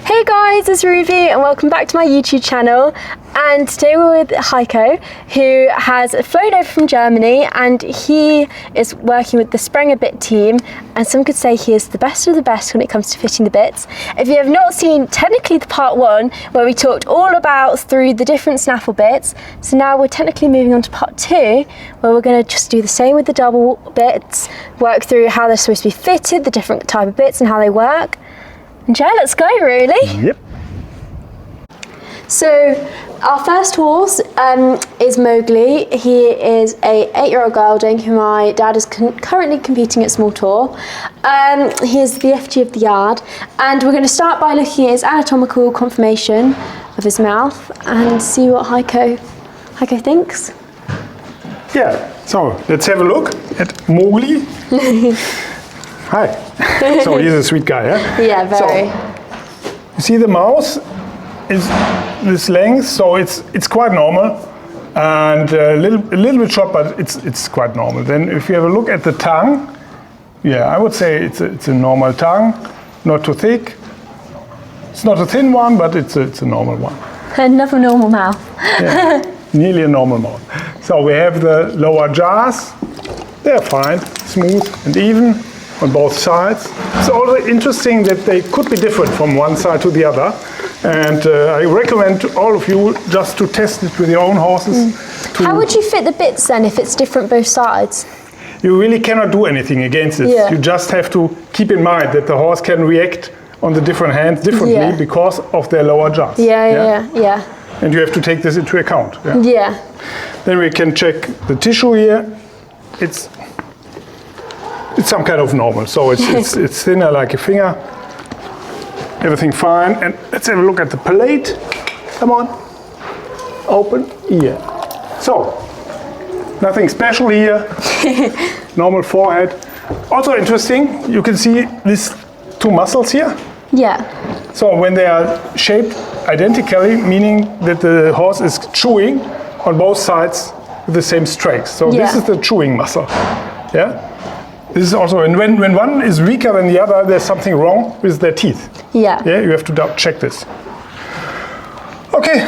Hey guys, it's Ruby and welcome back to my YouTube channel. And today we're with Heiko, who has flown over from Germany, and he is working with the Sprenger bit team, and some could say he is the best of the best when it comes to fitting the bits. If you have not seen technically the part one where we talked all about through the different snaffle bits, so now we're technically moving on to part two, where we're going to just do the same with the double bits, work through how they're supposed to be fitted, the different type of bits and how they work. And yeah, let's go really. Yep. So our first horse is Mowgli. He is a 8-year-old gelding who my dad is currently competing at Small Tour. He is the FG of the yard, and we're going to start by looking at his anatomical conformation of his mouth and see what Heiko thinks. Yeah, so let's have a look at Mowgli. Hi. So he's a sweet guy, yeah? Yeah, very. So, you see the mouth is this length, so it's quite normal, and a little bit short, but it's quite normal. Then if you have a look at the tongue, yeah, I would say it's a normal tongue, not too thick. It's not a thin one, but it's a normal one. Another normal mouth. Yeah, nearly a normal mouth. So we have the lower jaws. They're fine, smooth and even on both sides. It's also interesting that they could be different from one side to the other. And I recommend to all of you just to test it with your own horses. How would you fit the bits then if it's different both sides? You really cannot do anything against it. Yeah. You just have to keep in mind that the horse can react on the different hands differently because of their lower jaws. Yeah. And you have to take this into account. Yeah. Then we can check the tissue here. It's some kind of normal, so it's thinner like a finger. Everything fine. And let's have a look at the palate. Come on. Open ear. So, nothing special here. Normal forehead. Also interesting, you can see these two muscles here. Yeah. So when they are shaped identically, meaning that the horse is chewing on both sides with the same strength. So this is the chewing muscle. Yeah. This is also, and when one is weaker than the other, there's something wrong with their teeth. Yeah. Yeah, you have to check this. Okay.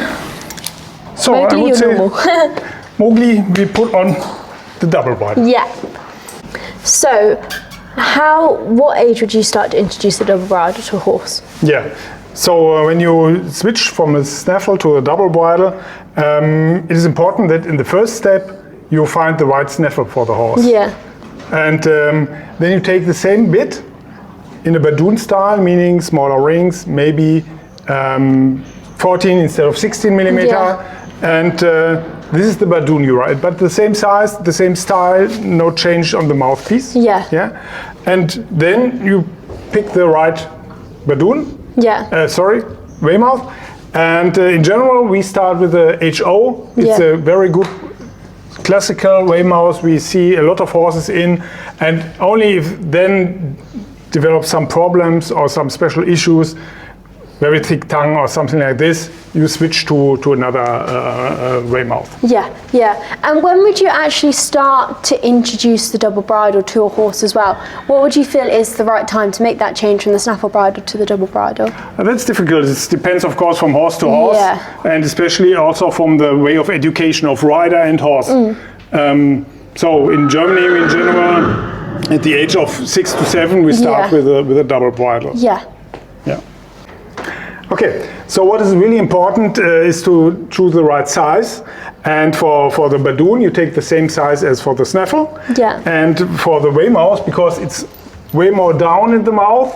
So Mowgli, I would say normal. Mowgli, we put on the double bridle. Yeah. So, what age would you start to introduce the double bridle to a horse? Yeah. So when you switch from a snaffle to a double bridle, it is important that in the first step you find the right snaffle for the horse. Yeah. And then you take the same bit in a badoon style, meaning smaller rings, maybe 14 instead of 16 millimeter. Yeah. And this is the badoon you ride, but the same size, the same style, no change on the mouthpiece. Yeah. Yeah. And then you pick the right badoon. Yeah. Weymouth. And in general, we start with the HO. It's a very good classical Weymouth we see a lot of horses in, and only if then develop some problems or some special issues, very thick tongue or something like this, you switch to another Weymouth. Yeah. And when would you actually start to introduce the double bridle to a horse as well? What would you feel is the right time to make that change from the snaffle bridle to the double bridle? That's difficult. It depends, of course, from horse to horse, and especially also from the way of education of rider and horse. So in Germany, in general, at the age of 6 to 7, we start with a double bridle. Yeah. Okay, so what is really important is to choose the right size. And for the badoon, you take the same size as for the snaffle. Yeah. And for the Weymouth, because it's way more down in the mouth,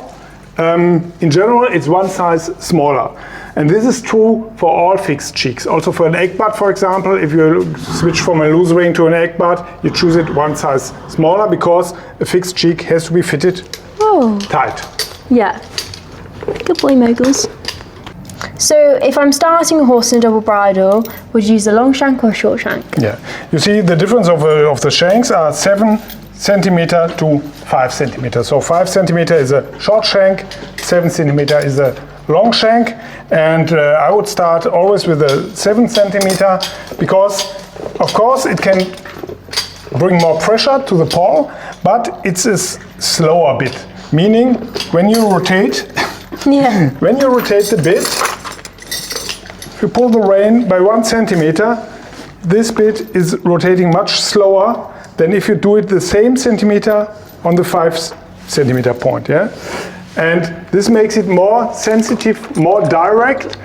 in general, it's one size smaller. And this is true for all fixed cheeks. Also for an egg butt, for example, if you switch from a loose ring to an egg butt, you choose it one size smaller because a fixed cheek has to be fitted tight. Yeah. Good boy, Moguls. So if I'm starting a horse in a double bridle, would you use a long shank or a short shank? Yeah, you see the difference of the shanks are 7 centimeter to 5 centimeter. So 5 centimeter is a short shank, 7 centimeter is a long shank, and I would start always with a 7 centimeter because of course it can bring more pressure to the paw, but it's a slower bit, meaning when you rotate Yeah. When you rotate the bit, if you pull the rein by 1 centimeter, this bit is rotating much slower than if you do it the same centimeter on the 5 centimeter point. Yeah? And this makes it more sensitive, more direct.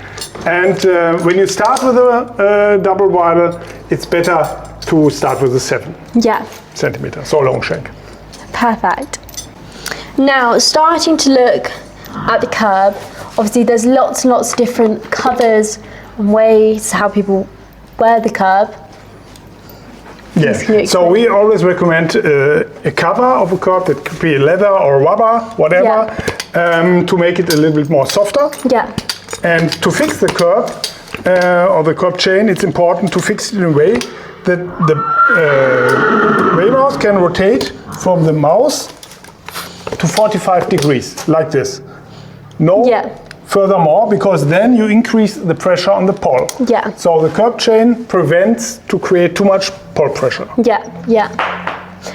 And when you start with a double bridle, it's better to start with a 7 centimeter, so long shank. Perfect. Now, starting to look at the curb, obviously there's lots and lots of different covers and ways how people wear the curb. Yeah, so we always recommend a cover of a curb. It could be leather or rubber, whatever, to make it a little bit more softer. Yeah. And to fix the curb or the curb chain, it's important to fix it in a way that the mouse can rotate from the mouse to 45 degrees, like this. No furthermore, because then you increase the pressure on the pole. Yeah. So the curb chain prevents to create too much pole pressure. Yeah, yeah.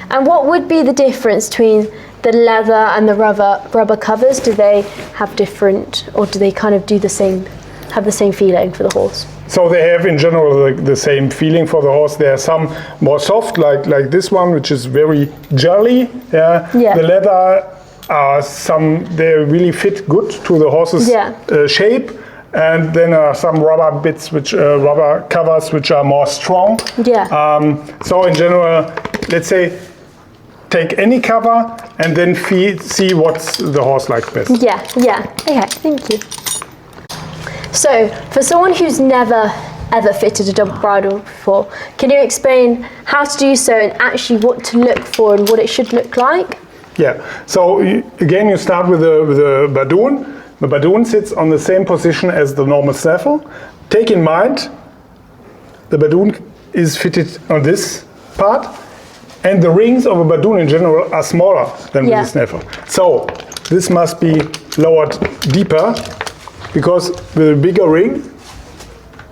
And what would be the difference between the leather and the rubber covers? Do they have different, or do they kind of do the same, have the same feeling for the horse? So they have in general the same feeling for the horse. There are some more soft, like this one, which is very jelly. Yeah. The leather are they really fit good to the horse's shape. And then some rubber bits, rubber covers, which are more strong. Yeah. So in general, let's say, take any cover and then see what's the horse likes best. Yeah, yeah. Okay, thank you. So, for someone who's never ever fitted a double bridle before, can you explain how to do so and actually what to look for and what it should look like? Yeah. So again, you start with the badoon. The badoon sits on the same position as the normal snaffle. Take in mind, the badoon is fitted on this part, and the rings of a badoon in general are smaller than with the snaffle. So this must be lowered deeper, because with a bigger ring,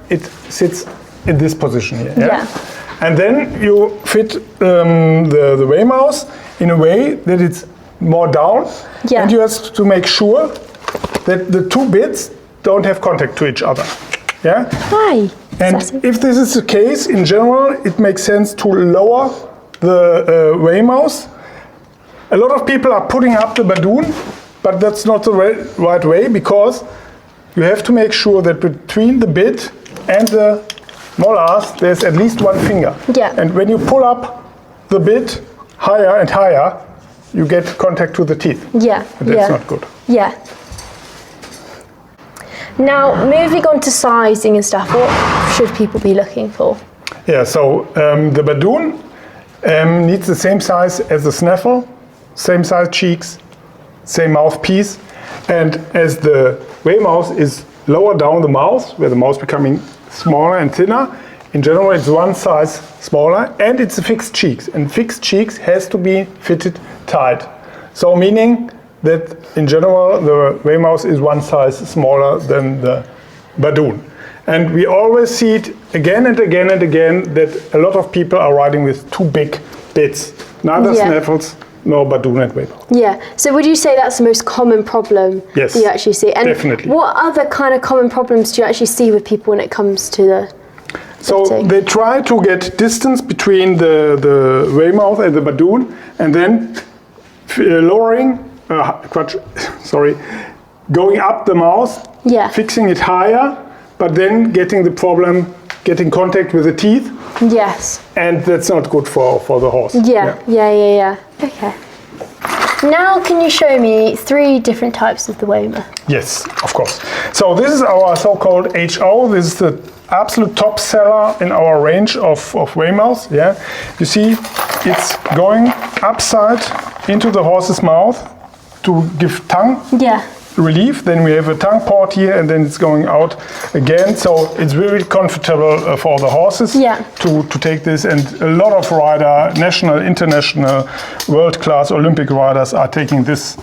it sits in this position here. Yeah? And then you fit the weigh mouse in a way that it's more down, and you have to make sure that the two bits don't have contact to each other. Yeah? Hi. And if this is the case, in general, it makes sense to lower the weigh mouse. A lot of people are putting up the badoon, but that's not the right way, because you have to make sure that between the bit and the molars, there's at least one finger. Yeah. And when you pull up the bit higher and higher, you get contact to the teeth. Yeah. And that's not good. Yeah. Now, moving on to sizing and stuff, what should people be looking for? Yeah, so the badoon needs the same size as the snaffle, same size cheeks, same mouthpiece, and as the weigh mouse is lower down the mouth, where the mouth becoming smaller and thinner, in general it's one size smaller, and it's a fixed cheeks, and fixed cheeks has to be fitted tight. So meaning that in general the weigh mouse is one size smaller than the badoon. And we always see it again and again and again that a lot of people are riding with too big bits, neither snaffles nor badoon and weigh mouse. Yeah, so would you say that's the most common problem that you actually see? And definitely. What other kind of common problems do you actually see with people when it comes to the So they try to get distance between the weigh mouth and the badoon, and then lowering, going up the mouth, fixing it higher, but then getting the problem, getting contact with the teeth. Yes. And that's not good for the horse. Yeah. Okay. Now can you show me 3 different types of the weigh? Yes, of course. So this is our so-called HO. This is the absolute top seller in our range of weigh mouths. Yeah. You see, it's going upside into the horse's mouth to give tongue relief. Then we have a tongue port here, and then it's going out again. So it's very comfortable for the horses to take this. And a lot of national, international, world-class Olympic riders are taking this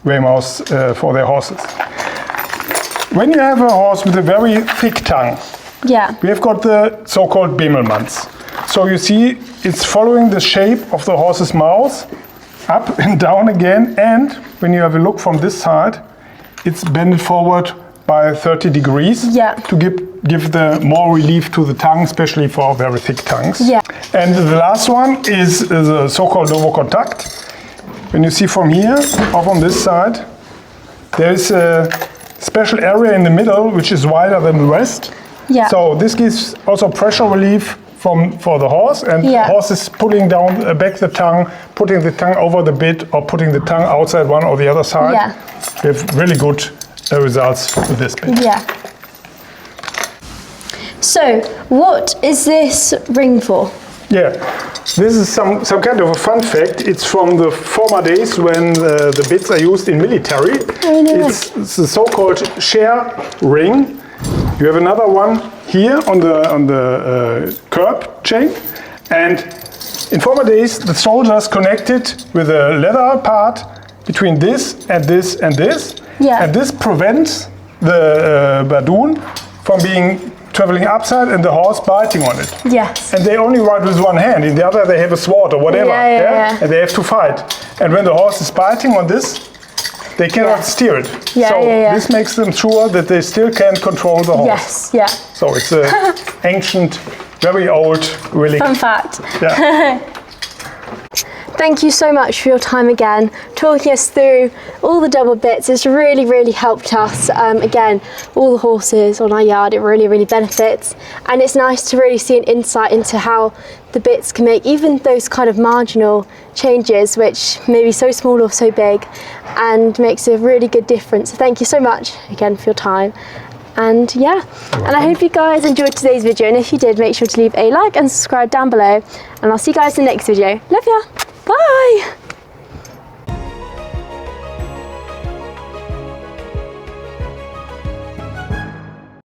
weigh mouse for their horses. When you have a horse with a very thick tongue, we have got the so-called Bemelmanns. So you see, it's following the shape of the horse's mouth, up and down again. And when you have a look from this side, it's bended forward by 30 degrees to give the more relief to the tongue, especially for very thick tongues. Yeah. And the last one is the so-called double contact. When you see from here, or from this side, there is a special area in the middle which is wider than the rest. Yeah. So this gives also pressure relief for the horse, and the horse is pulling down back the tongue, putting the tongue over the bit, or putting the tongue outside one or the other side. Yeah. We have really good results with this bit. Yeah. So, what is this ring for? Yeah, this is some kind of a fun fact. It's from the former days when the bits are used in military. Oh, no. It's the so-called share ring. You have another one here on the curb chain, and in former days the soldiers connected with a leather part between this and this and this, and this prevents the badoon from traveling upside and the horse biting on it. Yes. And they only ride with one hand, in the other they have a sword or whatever, and they have to fight. And when the horse is biting on this, they cannot steer it. This makes them sure that they still can control the horse. Yes, yeah. So it's an ancient, very old relic. Fun fact. Yeah. Thank you so much for your time again, talking us through all the double bits. It's really, really helped us. Again, all the horses on our yard, it really, really benefits. And it's nice to really see an insight into how the bits can make even those kind of marginal changes, which may be so small or so big, and makes a really good difference. So thank you so much again for your time. And yeah, and I hope you guys enjoyed today's video, and if you did, make sure to leave a like and subscribe down below, and I'll see you guys in the next video. Love ya, bye.